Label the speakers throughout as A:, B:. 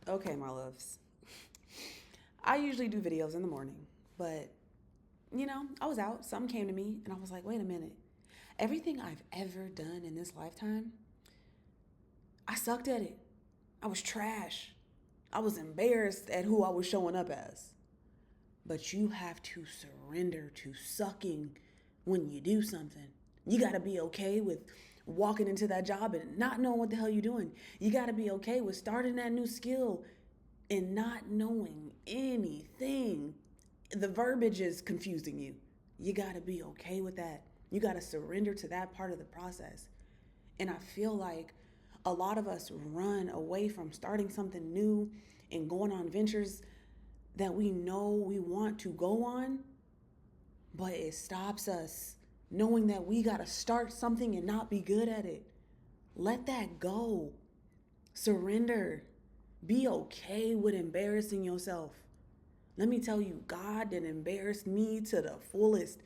A: Okay, my loves. I usually do videos in the morning, but I was out, something came to me, and I was like, wait a minute. Everything I've ever done in this lifetime, I sucked at it. I was trash. I was embarrassed at who I was showing up as. But you have to surrender to sucking when you do something. You got to be okay with walking into that job and not knowing what the hell you're doing. You got to be okay with starting that new skill and not knowing anything. The verbiage is confusing you. You got to be okay with that. You got to surrender to that part of the process. And I feel like a lot of us run away from starting something new and going on ventures that we know we want to go on, but it stops us knowing that we got to start something and not be good at it. Let that go. Surrender. Be okay with embarrassing yourself. Let me tell you, God didn't embarrass me to the fullest.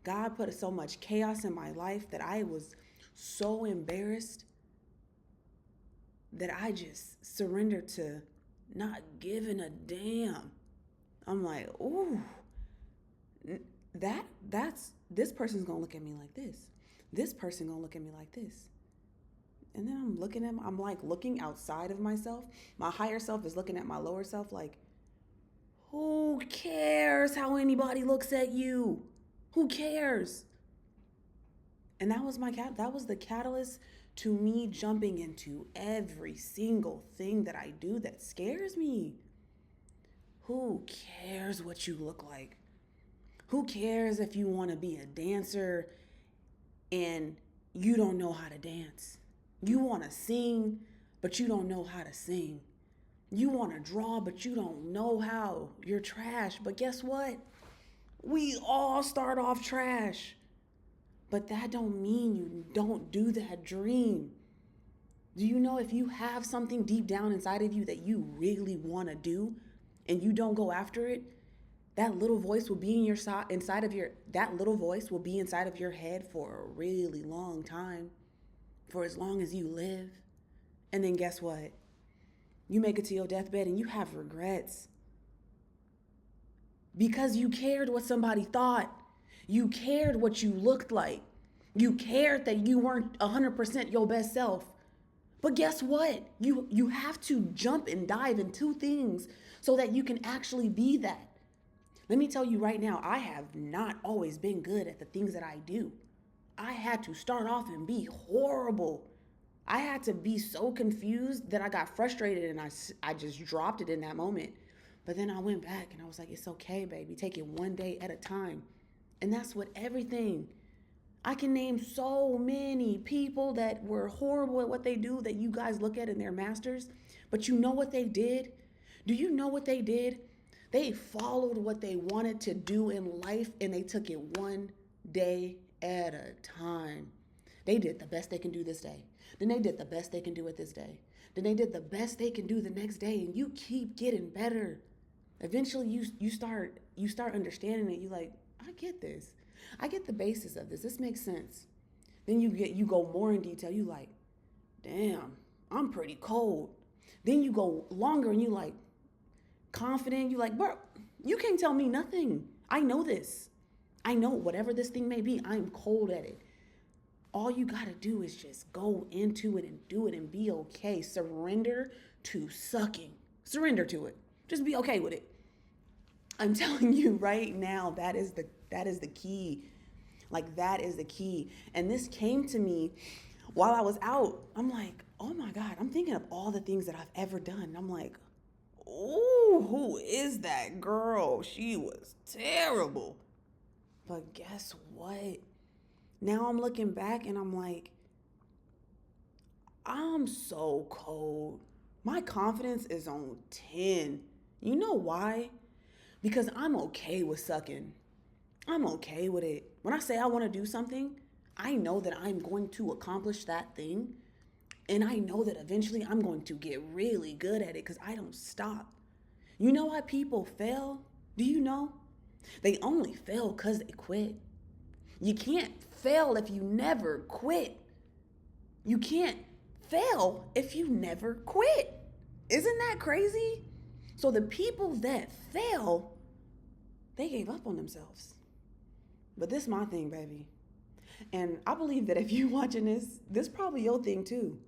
A: God put so much chaos in my life that I was so embarrassed that I just surrendered to not giving a damn. I'm like, ooh, that's this person's gonna look at me like this. This person gonna look at me like this. And then I'm looking at I'm like looking outside of myself. My higher self is looking at my lower self like, who cares how anybody looks at you? Who cares? And that was the catalyst to me jumping into every single thing that I do that scares me. Who cares what you look like? Who cares if you want to be a dancer and you don't know how to dance? You want to sing, but you don't know how to sing. You want to draw, but you don't know how. You're trash. But guess what? We all start off trash. But that don't mean you don't do that dream. Do you know if you have something deep down inside of you that you really want to do and you don't go after it, that little voice will be in your inside of your that little voice will be inside of your head for a really long time, for as long as you live. And then guess what? You make it to your deathbed and you have regrets because you cared what somebody thought. You cared what you looked like. You cared that you weren't 100% your best self. But guess what? You have to jump and dive into things so that you can actually be that. Let me tell you right now, I have not always been good at the things that I do. I had to start off and be horrible. I had to be so confused that I got frustrated and I just dropped it in that moment. But then I went back and I was like, it's okay, baby. Take it one day at a time. And that's what everything. I can name so many people that were horrible at what they do that you guys look at in their masters. But you know what they did? Do you know what they did? They followed what they wanted to do in life and they took it one day at a time. They did the best they can do this day. Then they did the best they can do it this day. Then they did the best they can do the next day, and you keep getting better. Eventually you start understanding it. You like, I get this. I get the basis of this. This makes sense. Then you go more in detail. You like, damn, I'm pretty cold. Then you go longer and you like confident. You like, bro, you can't tell me nothing. I know this. I know whatever this thing may be, I'm cold at it. All you got to do is just go into it and do it and be okay. Surrender to sucking. Surrender to it. Just be okay with it. I'm telling you right now, that is the key. Like that is the key. And this came to me while I was out. I'm like, oh my God, I'm thinking of all the things that I've ever done. I'm like, oh, who is that girl? She was terrible. But guess what? Now I'm looking back and I'm like, I'm so cold. My confidence is on 10. You know why? Because I'm okay with sucking. I'm okay with it. When I say I want to do something, I know that I'm going to accomplish that thing. And I know that eventually I'm going to get really good at it because I don't stop. You know why people fail? Do you know? They only fail because they quit. You can't fail if you never quit. You can't fail if you never quit. Isn't that crazy? So the people that fail, they gave up on themselves. But this is my thing, baby. And I believe that if you watching this probably your thing too.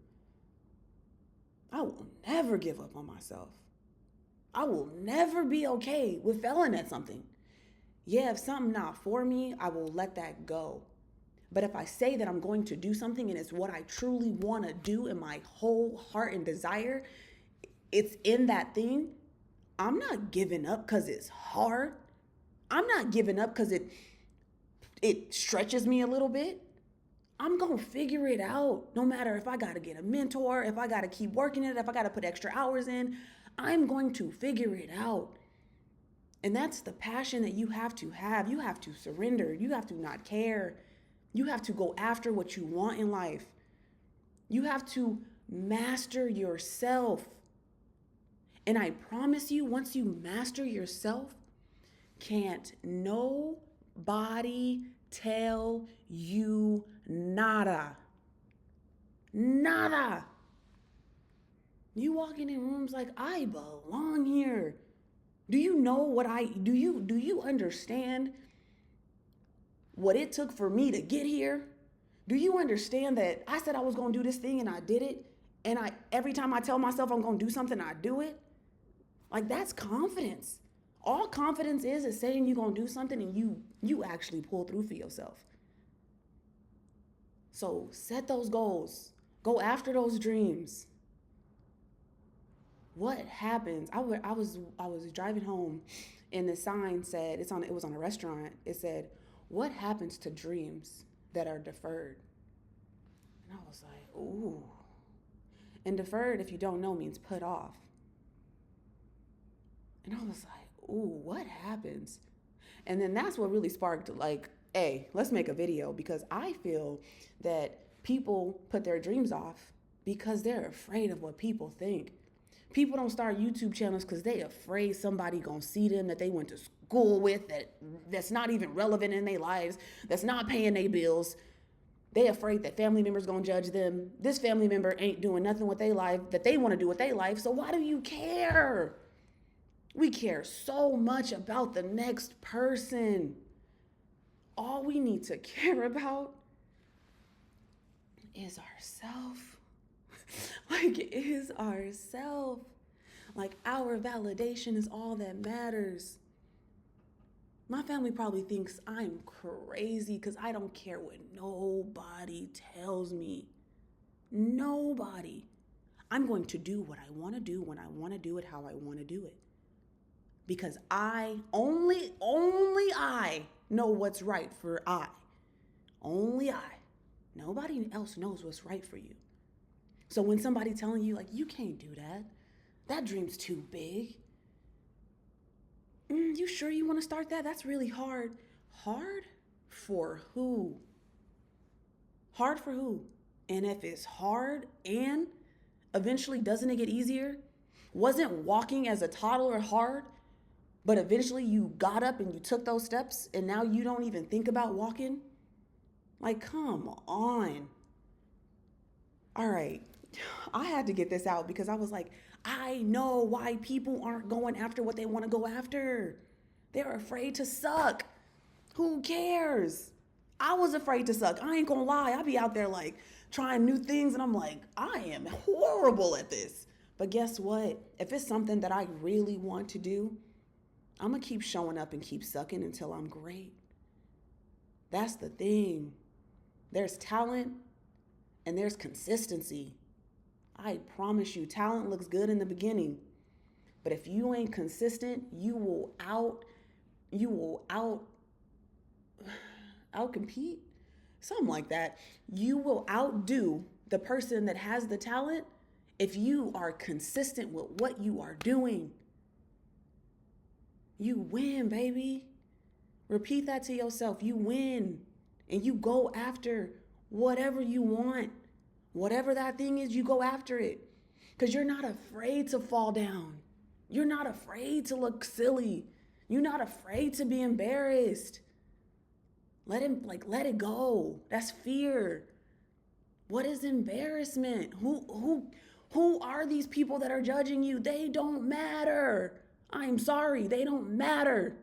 A: I will never give up on myself. I will never be okay with failing at something. Yeah, if something not for me, I will let that go. But if I say that I'm going to do something and it's what I truly want to do in my whole heart and desire, it's in that thing, I'm not giving up because it's hard. I'm not giving up because it stretches me a little bit. I'm going to figure it out no matter if I got to get a mentor, if I got to keep working it, if I got to put extra hours in. I'm going to figure it out. And that's the passion that you have to have. You have to surrender. You have to not care. You have to go after what you want in life. You have to master yourself. And I promise you, once you master yourself, can't nobody tell you nada. Nada. You walking in rooms like, I belong here. Do you know what do you understand what it took for me to get here? Do you understand that I said I was going to do this thing and I did it? And every time I tell myself I'm going to do something, I do it? Like, that's confidence. All confidence is saying you're going to do something and you actually pull through for yourself. So set those goals. Go after those dreams. What happens? I was driving home and the sign said, it was on a restaurant. It said, what happens to dreams that are deferred? And I was like, ooh. And deferred, if you don't know, means put off. And I was like, ooh, what happens? And then that's what really sparked, like, hey, let's make a video, because I feel that people put their dreams off because they're afraid of what people think. People don't start YouTube channels because they afraid somebody gonna see them that they went to school with, that's not even relevant in their lives, that's not paying their bills. They afraid that family members gonna judge them. This family member ain't doing nothing with their life that they want to do with their life, so why do you care? We care so much about the next person. All we need to care about is ourselves. Like, is ourselves. Like, our validation is all that matters. My family probably thinks I'm crazy because I don't care what nobody tells me. Nobody. I'm going to do what I want to do when I want to do it, how I want to do it. Because only I know what's right for I. Only I. Nobody else knows what's right for you. So when somebody telling you, like, you can't do that, that dream's too big. You sure you want to start that? That's really hard. Hard for who? Hard for who? And if it's hard and eventually doesn't it get easier? Wasn't walking as a toddler hard? But eventually you got up and you took those steps and now you don't even think about walking? Like, come on. All right. I had to get this out because I was like, I know why people aren't going after what they want to go after. They're afraid to suck. Who cares? I was afraid to suck. I ain't gonna lie. I be out there like trying new things and I'm like, I am horrible at this. But guess what? If it's something that I really want to do, I'm going to keep showing up and keep sucking until I'm great. That's the thing. There's talent and there's consistency. I promise you, talent looks good in the beginning. But if you ain't consistent, you will outcompete. Something like that. You will outdo the person that has the talent if you are consistent with what you are doing. You win, baby. Repeat that to yourself. You win. And you go after whatever you want. Whatever that thing is, you go after it. Because you're not afraid to fall down. You're not afraid to look silly. You're not afraid to be embarrassed. Let it go. That's fear. What is embarrassment? Who are these people that are judging you? They don't matter. I'm sorry, they don't matter.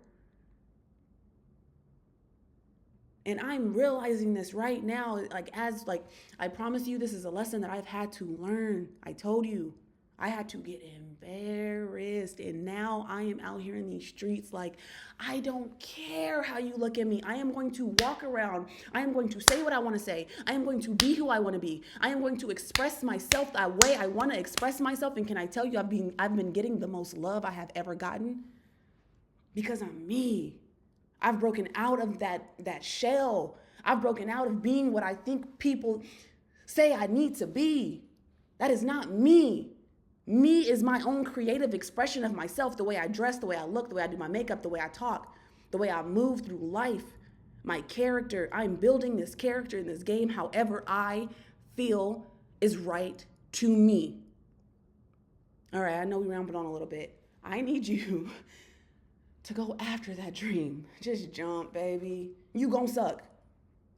A: And I'm realizing this right now, I promise you, this is a lesson that I've had to learn. I told you, I had to get embarrassed. And now I am out here in these streets like, I don't care how you look at me. I am going to walk around. I am going to say what I want to say. I am going to be who I want to be. I am going to express myself that way I want to express myself. And can I tell you, I've been getting the most love I have ever gotten because I'm me. I've broken out of that shell. I've broken out of being what I think people say I need to be. That is not me. Me is my own creative expression of myself, the way I dress, the way I look, the way I do my makeup, the way I talk, the way I move through life, my character. I'm building this character in this game however I feel is right to me. All right, I know we rambled on a little bit. I need you to go after that dream. Just jump, baby. You gon' suck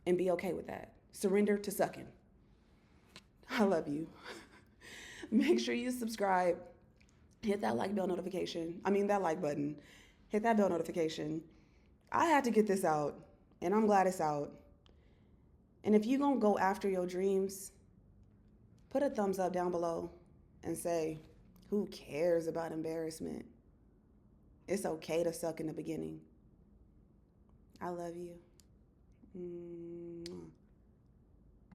A: and be okay with that. Surrender to sucking. I love you. Make sure you subscribe. Hit that like button. Hit that bell notification. I had to get this out, and I'm glad it's out. And if you gonna go after your dreams, put a thumbs up down below and say, who cares about embarrassment? It's okay to suck in the beginning. I love you.